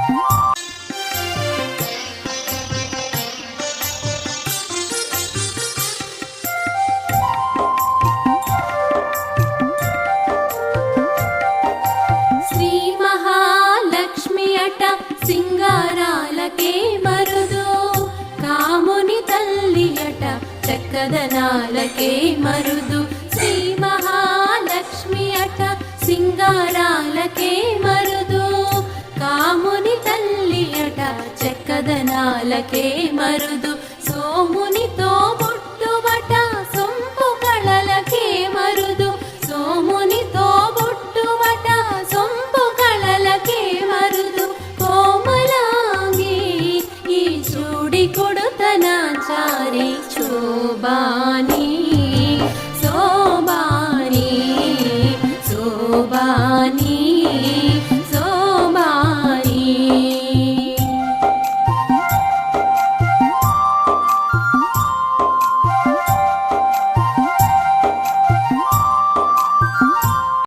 శ్రీ మహాలక్ష్మి అట సింగారాలకే మరుదు, కాముని తల్లి అట చక్కదనాలకే మరుదు. శ్రీ మహాలక్ష్మి అట సింగారాలకే మరుదు, కాముని తల్లి అట చక్కదనాలకే మరుదు. సోము